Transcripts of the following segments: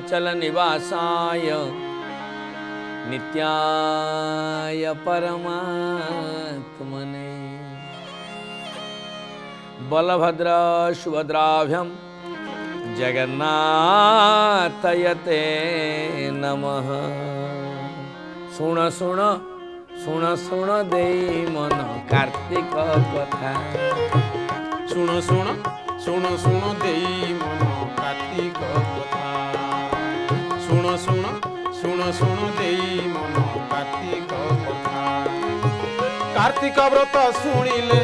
नीलाचल निवासाय नित्याय परमात्मने बलभद्र सुभद्राभ्यां जगन्नाथयते नमः। शुण शुण शुण शुण देई मन कार्तिक कथा। शुण शुण शुण शुण देई मन कार्तिक कथा। शुण शुण शुण शुण देई मन कार्तिक कथा। कार्तिक व्रत शुणिले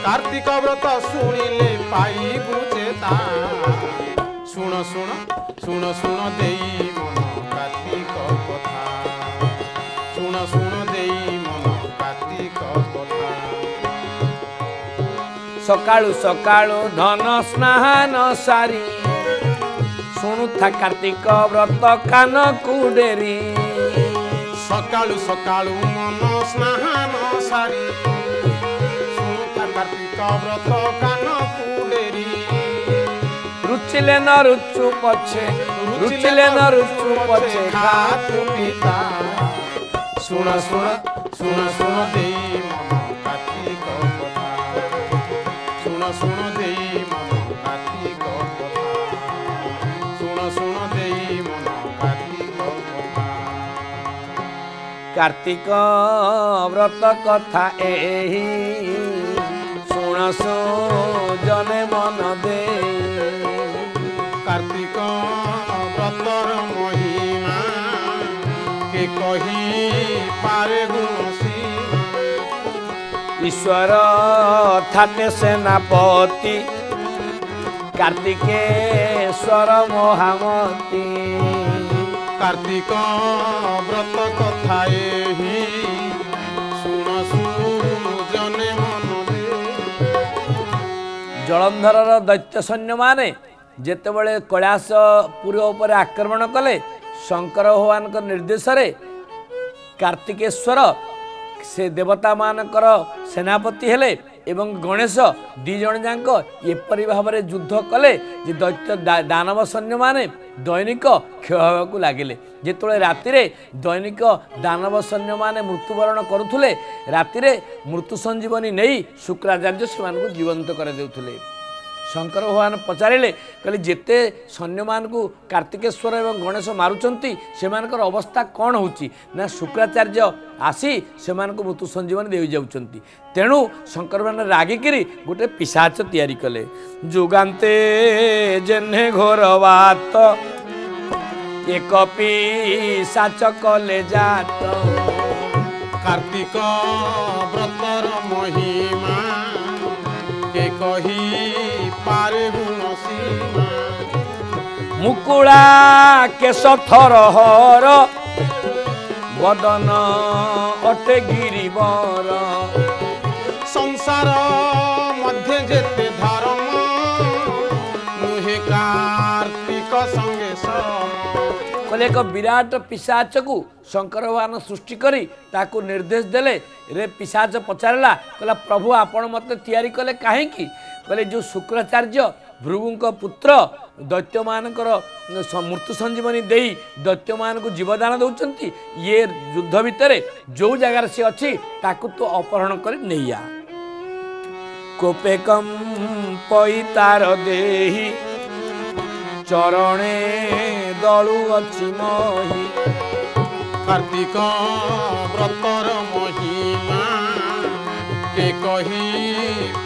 कार्तिक व्रत शुणिले पाइबु चेता। शुण शुण शुण शुण देई मन कार्तिक कथा। शुण शुण देई मन कार्तिक कथा। सकाळु सकाळु धन स्नान सारी शुणुथा कार्तिक व्रत कान कुडेरी। सकाळु सकाळु मन स्नान सारी शुणुथा कार्तिक व्रत कान कुडेरी। रुचिले न रुचु पछे रुचिले न रुचु पछे खातु पिता। शुण शुण शुण शुण देई मन कार्तिक कथा। शुण शुण देई मन कार्तिक कथा। शुण शुण देई मन कार्तिक कथा। कार्तिक व्रत कथा एही शुण जने मन दे। कार्तिक व्रतर महिमा के कही पारे गुणसी। ईश्वर थाते सेनापति कार्तिकेश्वर महामती। कार्तिक व्रत कथा एही शुण जने मन दे। जलंधर दैत्य सैन्य माने जेतेबेले कैलाशपुर उपर आक्रमण कले शंकर भगवान निर्देश कार्तिकेश्वर से देवता मानकर सेनापति हेले एवं गणेश दी जन जाक एपरी भाव में युद्ध कले जे दैत्य दानव सैन्य माने दैनिक क्षय होगा लगिले। जिते राति दैनिक दानव सैन्य माने मृत्युवरण करुले राति मृत्यु संजीवनी नहीं शुक्राचार्य से जीवंत कर देउथिले। शंकर भगवान पचारे कहले जेते सैन्य मान को कार्तिकेश्वर एवं गणेश मारुचंती से अवस्था कौन होची ना शुक्राचार्य आसी से मृत्यु संजीवनी दे जाउचंती। तेणु शंकर भगवान रागिकी गोटे पिशाच तैयारी कले। जुगान्ते जेन्हे घोर बात एक पिशाच कले जात। कार्तिक व्रतर महिमा के कही पारे गुणसीमा। मुकुला केश थर हर बदन अटे गिरिवर। संसार मध्य जेते धर्म नुहे कार्तिक संगे सम। कहले एक विराट पिशाच को शंकर भगवान सृष्टि करी ताकू निर्देश देले। रे पिशाच पचारा कहला प्रभु आपण मते तैयारी कले कहीं कहले जो शुक्राचार्य भृगुंक पुत्र दैत्य मानकर मृत्यु संजीवनी देई दैत्य मान को जीवदान दौरान ये युद्ध भितर जो जगार सी अच्छी ताकू तो अपहरण कर नहीं आ। कोपे कम पैतार देही चरणे दलु अच्छी मही। कार्तिक व्रतर महिमा के कही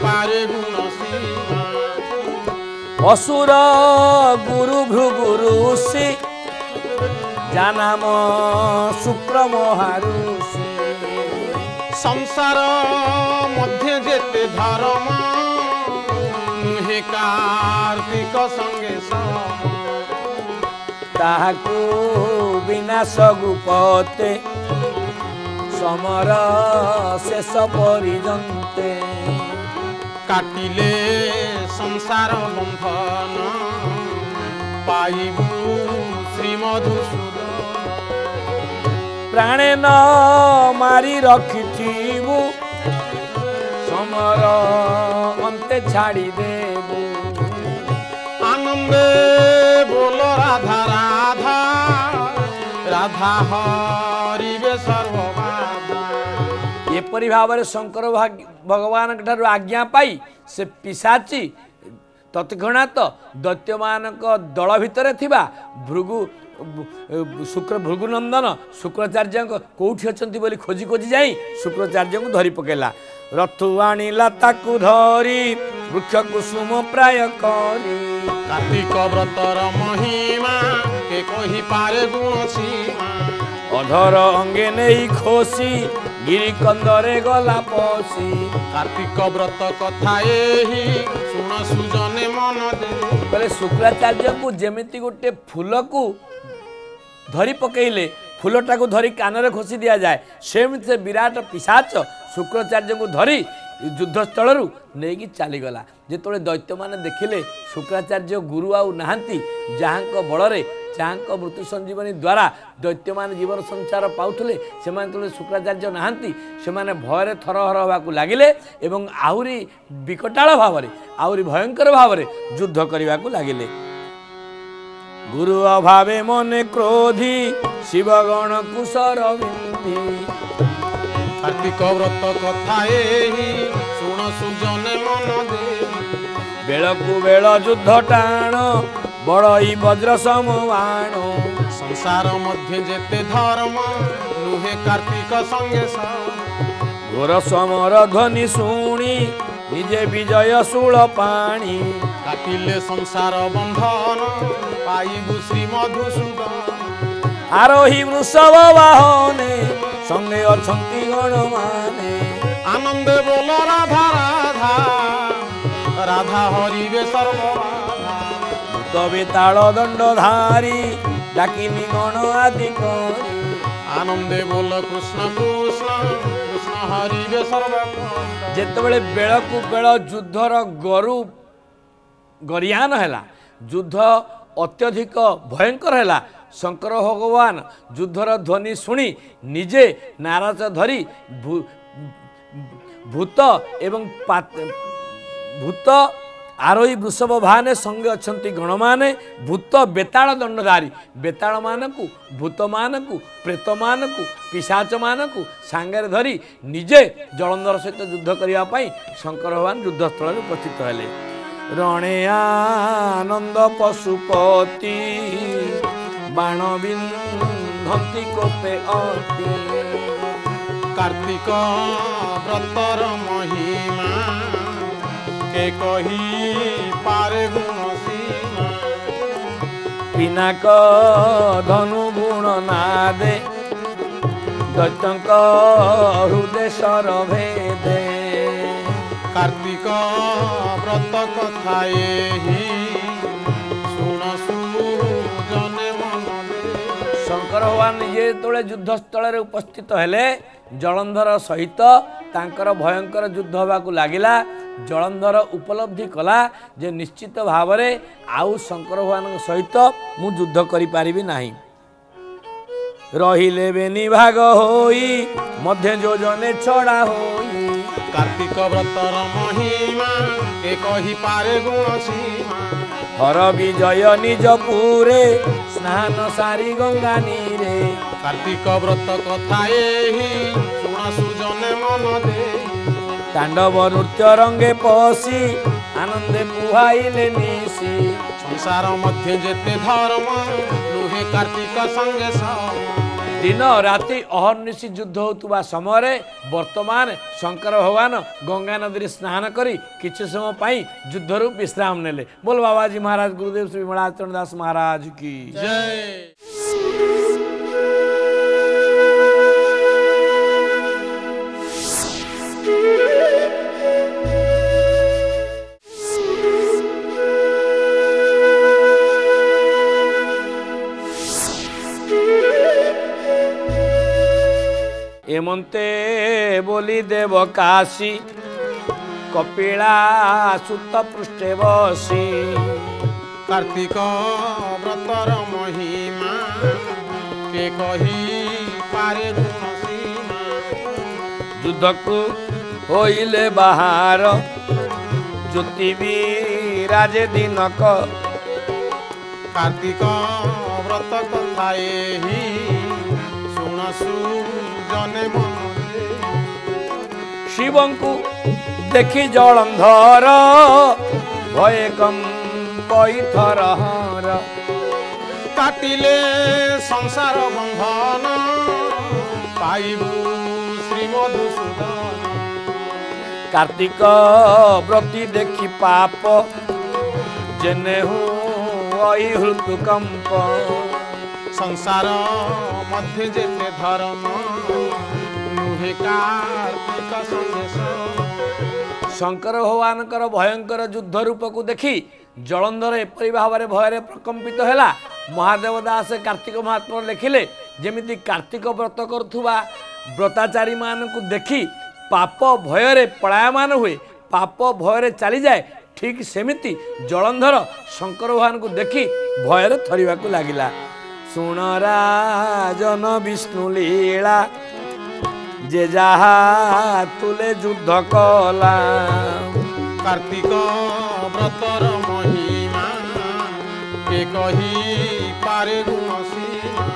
पारे गुणसीमा। असुर गुरु भृगुरुषि जानाम शुक्र महारुषि। संसार मध्य जेते धर्म नुहे कार्तिक संगे सम। ताहाकू विनाश गुपते समर शेष परिजन्ते। काटिले संसार बंधन पाइबु श्रीमधुसूदन। प्राणे न मारी रखिथिबु समर अंते छाड़ी देबु। आनंदे बोल राधा राधा राधा हरिवे सर्वबाधा एपरी भाव में शंकर भगवान ठारू आज्ञा पाई से पिशाची तत्क्षणात दैत्य मानक दल भितर थिबा भृगु भृगुनंदन शुक्राचार्य कौटी अच्छा बोली खोजी खोजी जाई शुक्राचार्य को धरी पकेला रथु आणिला ताकू धरी वृक्ष कुसुम प्राय करी कार्तिक व्रतर महिमा के कही पारे गुण सीमा अधर अंगे नहीं खोसी गिरी कंदरे गला पसी कार्तिक व्रत कथा एही सुन सुजने मन दे कहले शुक्राचार्य को जेमिति गोटे फूल को धरी पकेले फूलटा को धरी कानरे खोसी दिया जाए सेमती से विराट पिशाच शुक्राचार्य को धरी युद्धस्थल नहीं चलीगला जिते दैत्य मैंने देखिले शुक्राचार्य गुरु आउ नहांती जहाँ बड़े जहाँ मृत्यु संजीवनी द्वारा दैत्य मान जीवन संसार पाउले से शुक्राचार्य नहांती से भय थरहर होगा लगिले एवं आहुरी विकटाल भाव आहुरी भयंकर भाव युद्ध करने को लगिले गुरु अभावे मने क्रोधी शिवगण कुशर बिंधी कार्तिक व्रत कथा एही सुन सुजने मन दे बेलकु बेल युद्ध टाण बड़ई वज्र समवाण संसार मध्य जेते धर्म नुहे कार्तिक संगे घोर समर ध्वनि शुणी निजे विजय शूल पाणी काटिले संसार बंधन पाइबु श्री मधुसूदन आरोही वृषभ वाहने संगे अछंती गण माने आनंद बोल राधा राधा राधा हरिवे सर्वबाधा भूत बेताल दंडधारी डाकिनी गण आदि करी आनंदे बोल कृष्ण कृष्ण कृष्ण हरिवे सर्वबाधा जेतेबेले बेलकु बेल युद्धर गरु गरियान हैला युद्ध अत्यधिक भयंकर हैला शंकर भगवान युद्धर ध्वनि शुणी निजे नाराज धरी भूत एवं भूत आरोही वृषभ भाने संगे अच्छी गण माने भूत बेताल दंडधारी बेताल मानकु भूत मानकु प्रेत मानकु पिशाच मानकु सांगे धरी निजे जलंधर सहित युद्ध करने शंकर भगवान युद्धस्थल में उपस्थित हेले रणे आनंद पशुपति बाण बिंधि कोपे अति कार्तिक व्रतर महिमा के कही पारे गुण सीमा पिनाक धनु गुण नादे दैत्यंक हृदय सर भेदे कार्तिक व्रत कथा एही सुन सुजने मन दे शंकर भगवान ये तोले युद्धस्थल उपस्थित हेले जलंधर सहित तांकर भयंकर युद्ध होगा लगिला जलंधर उपलब्धि कला जे निश्चित भाव में आउ शंकर भगवान सहित मु युद्ध करि पारिबि नाही रहिले बेनी भाग होई मध्य योजने छड़ा होई कार्तिक व्रतर महिमा के कही पारे गुण सीमा हर विजय निज पूरे स्नान सारी गंगा नीरे कार्तिक व्रत कथा एही सुन सुजने मन दे तांडव नृत्य रंगे पसी आनंदे पुहाइले निसी संसार मध्य जेते धर्म लुहे कार्तिक संगे दिन राति अहर्निशी युद्ध होता समय वर्तमान शंकर भगवान गंगा नदी स्नान करी किछि समय पाई युद्धरु विश्राम नेले बोल बाबाजी महाराज गुरुदेव श्री विमलाचरण दास महाराज की जय। एमंते बोली देव काशी कपिला सुत पृष्ठे बसी कार्तिक व्रतर महिमा के कही पारे गुण सीमा युद्धकु होइले बाहर ज्योति विराजे दिनक कार्तिक व्रत कथा एही ଶୁଣସୁ ଜନେ ମନ ଦେ। ଶିବଙ୍କୁ ଦେଖି ଜଳନ୍ଧର ଭୟ କମ୍ପଇଥର କାଟିଲେ ସଂସାର ବନ୍ଧନ ପାଇବୁ ଶ୍ରୀ ମଧୁସୂଦନ। कार्तिक व्रती देखी पाप जेनेहु हृतुकंप संसार मध्य जेते धर्म नुहे कार्तिक संदेश। शंकर भगवानकर भयंकर युद्ध रूप को देखी जलंधर एपरी भाव में भय प्रकंपित है। महादेव दास कार्तिक महात्मा लिखिले जमिति कार्तिक व्रत करुवा व्रताचारी मान को देखी पाप भय पलायमान हुए, पाप भय चली जाए, ठीक सेमिति जलंधर शंकर भगवान को देखी भय थरिबा को लागिला। सुन राजन विष्णु लीला जे जहा तुले युद्ध कला। कार्तिक व्रतर महिमा के कही पारे गुण सीमा।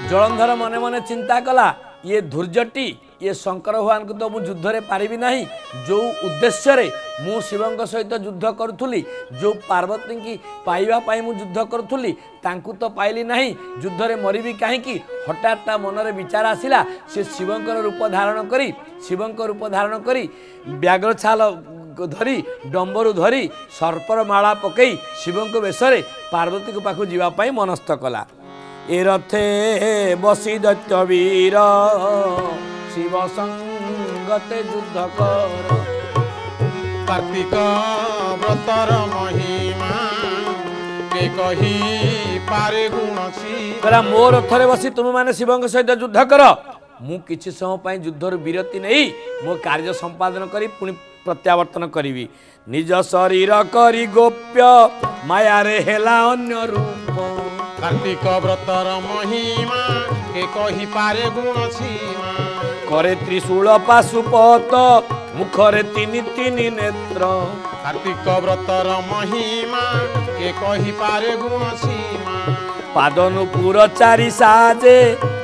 जलंधर मने मने चिंता कला ये धैर्यटी ये शंकर भगवान को तो मुझ युद्ध रे पारिबी नहीं। जो उद्देश्य रे मु शिवंक सहित युद्ध करुथुली, जो पार्वती की पाइबा पाई मु युद्ध करुथुली तांकु तो पाइली नहीं, युद्ध रे मरिबी काहेकि। हठात ता मन रे विचार आसिला से शिवंकर रूप धारण करी व्याघ्र छाल धरी डंबरू धरी सर्पर माला पकई शिवंक वेशरे पार्वती को पाखु जीवा पाई मनस्थ कला। ए रथे बसी दैत्य वीर शिव संगते युद्ध कर। कार्तिक व्रतर महिमा के कही पारे गुण सीमा। मो रथरे बसी तुम माने शिवंक सहित युद्ध कर। मु किछि समय पई युद्धर विरति नहीं मो कार्य संपादन करी पुणी प्रत्यावर्तन करी। निज शरीर करी गोप्य माया रे हेला अन्य रूप। कार्तिक व्रतर महिमा के कही पारे गुण सीमा। करे त्रिशूल पाशुपत मुखरे तीनि तीनि नेत्र। कार्तिक व्रतर महिमा के कही पारे गुण सीमा। पादनुपुर चारि साजे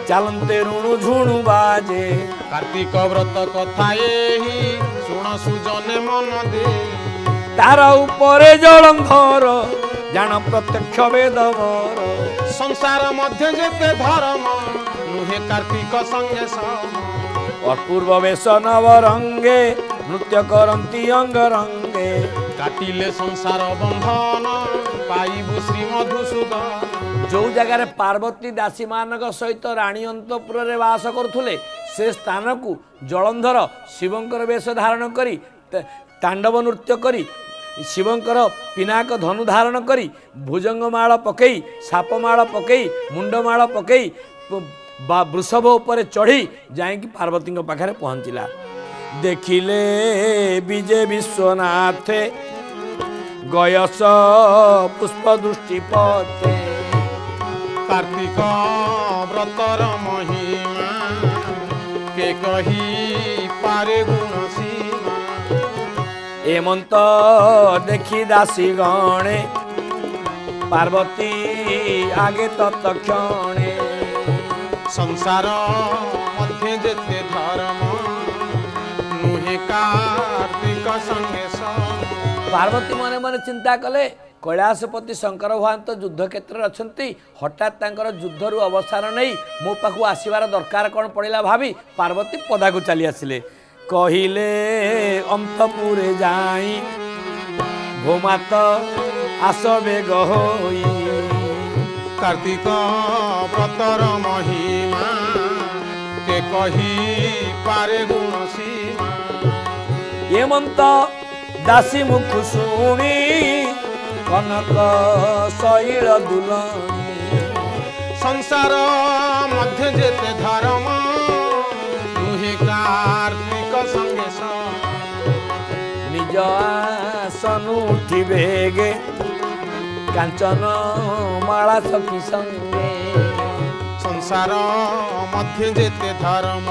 चलते ऋणु झुणु बाजे। कार्तिक व्रत कथा एही शुण सुजने मन दे। तार उपरे जलंधर जान प्रत्यक्ष वेदवर। संसार मध्य जेते धर्म नुहे कार्तिक संगे सम। अपूर्व वेश नवरंगे नृत्य करती अंगरंगे। काटिले संसार बंधन पाइबु श्री मधुसूदन। जो जगार पार्वती दासी मानक सहित राणी अंतपुर रे वास करुले से स्थान को जलंधर शिवंकर वेश धारण करी तांडव नृत्य करी शिवंकर पिनाक धनु धारण करी भुजंग माल पकई सापमाल पकई मुंडमाल पकई वृषभ उपरे चढ़ी जाइकी पार्वती पाखे पहुँचला। देखिले विजय विश्वनाथ गयस पुष्प दृष्टि पथे। कार्तिक व्रतर महिमा के कही पारे गुण सीमा। एमंत देखी दासी गणे पार्वती आगे तत्क्षणे। संसार मध्य जेते धर्म नुहे कार्तिक संगे सम। पार्वती मने मने चिंता कले कैलाशपति शंकर भगवान तो युद्ध क्षेत्र अच्छी हठात तांकर युद्धरु अवसान नहीं मो पाखु आसबार दरकार कौन पड़ा भावी पार्वती पदा को चली आसिले। कहिले अंतपुरे जाई भूमात आस बेग होई। कार्तिक व्रतर महिमा के कही पारे गुण सीमा। एमंत दासी मुख शुणी कनक शैल दुलनी। संसार मध्य जेते धर्म नुहे कार्तिक संगे सम। निज आसन उठी बेगे कांचन माला सखी संगे। संसार मध्य जेते धर्म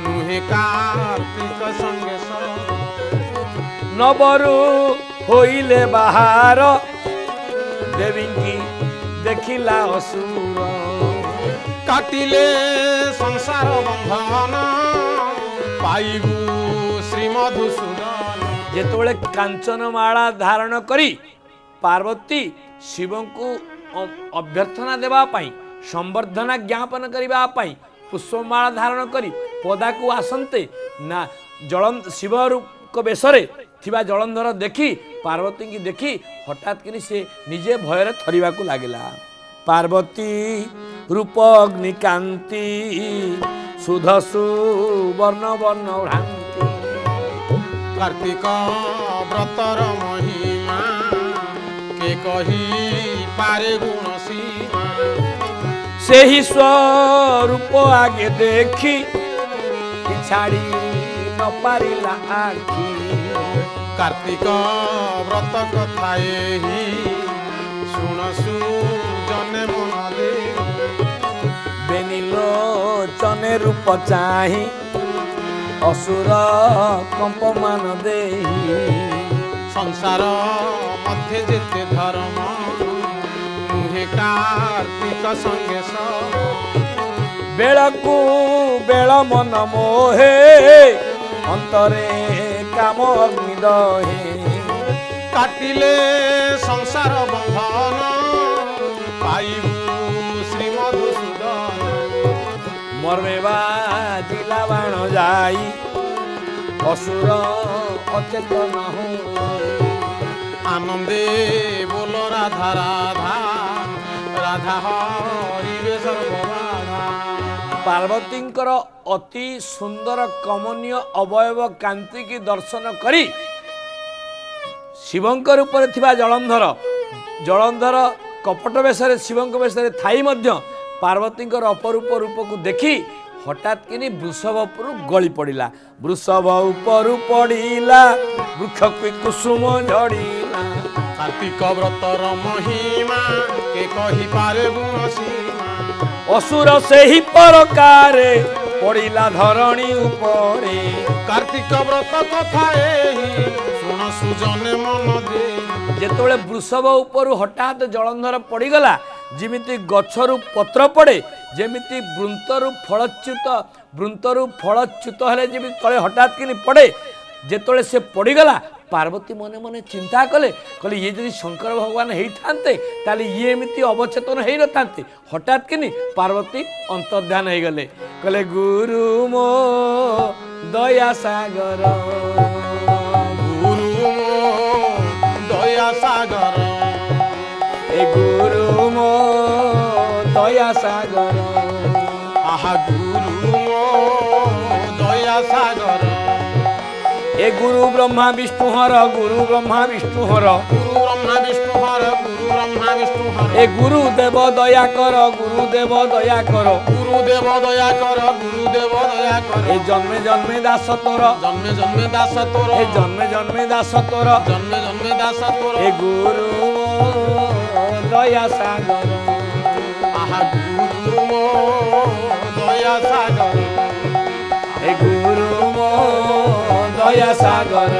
नुहे कार्तिक संगे सम। नबरु होइले बाहर देवी की देखिला असुर। काटिले संसार बंधन पाइबू श्री मधुसूदन जेतोले कांचन माला धारण करी पार्वती शिव को अभ्यर्थना देवा पाई संवर्धना ज्ञापन करबा पाई पुष्पमाला धारण करी पदा को आसंते ना जलन शिव को बेसरे थिबा जलंधर देखी पार्वती की देखी हठात कि से निजे भयर थरिबा को लागिला। पार्वती रूप अग्निकांति सुधसु वर्ण वर्ण भ्रांति कार्तिक व्रतर महिमा के कही पारे गुण सीमा से ही स्वरूप आगे देखी छाड़ी न पारिला आखी कार्तिक व्रत कथाए ही शुणसु जने मन दे बेनिलो चने रूप चाही असुर कंप मान दे संसार मध्य जेते धर्म मुहे कार्तिक संगे बेलकू बेल मन मोहे अंतरे काम अग्नि दहे काटिले संसार बंधन पाइबू श्री मधुसूदन मरवे बाजिला बाण जाई असुर अचेतन हो आनंदे बोल राधा राधा राधा हरिवे सर्वबाधा पार्वतींकर अति सुंदर कमनीय अवयव कांति की दर्शन करी शिवंकर ऊपर थिबा जलंधर कपट बेशरे शिवंक बेशरे थाई मध्य पार्वतींकर अपरूप रूप को देखी हठात कि वृषभ उपर गली पड़ा वृषभ उपर पड़ा वृक्ष कुसुम झड़ीला कार्तिक व्रतर महिमा के कही पारे गुण सीमा असुर से ही परकारे पड़िला धरणी उपरे कार्तिक व्रत कथा एही शुण सुजने मन दे जेतोले वृषभ उपर हठात जलंधर पड़ीगला जिमिति गछरु पत्र पड़े जेमिति वृंतरु फलच्युत हेले जेमिति तले हठात कि पड़े जेतोले से पड़ीगला पार्वती मने मने चिंता कले कहले ये जदि शंकर भगवान होते ताले ये एमती अवचेतन हो न था हठात कि पार्वती अंतर्ध्यान हो गले कहले गुरु मो दया सागर गुरु दया सागर ए गुरु मो दया सागर आहा गुरु दया सागर ए गुरु ब्रह्मा विष्णु हर गुरु ब्रह्मा विष्णु हर गुरु ब्रह्मा विष्णु हर गुरु ब्रह्मा विष्णु हर ए गुरुदेव दया कर गुरुदेव दया कर गुरुदेव दया कर गुरुदेव दया कर ए जन्मे जन्मे दास तोर जन्मे जन्मे दास तोर ए जन्मे जन्मे दास तोर जन्मे जन्मे दास तोर ए गुरु दया सागर आहा गुरु दया सागर ए गुरु दया सागर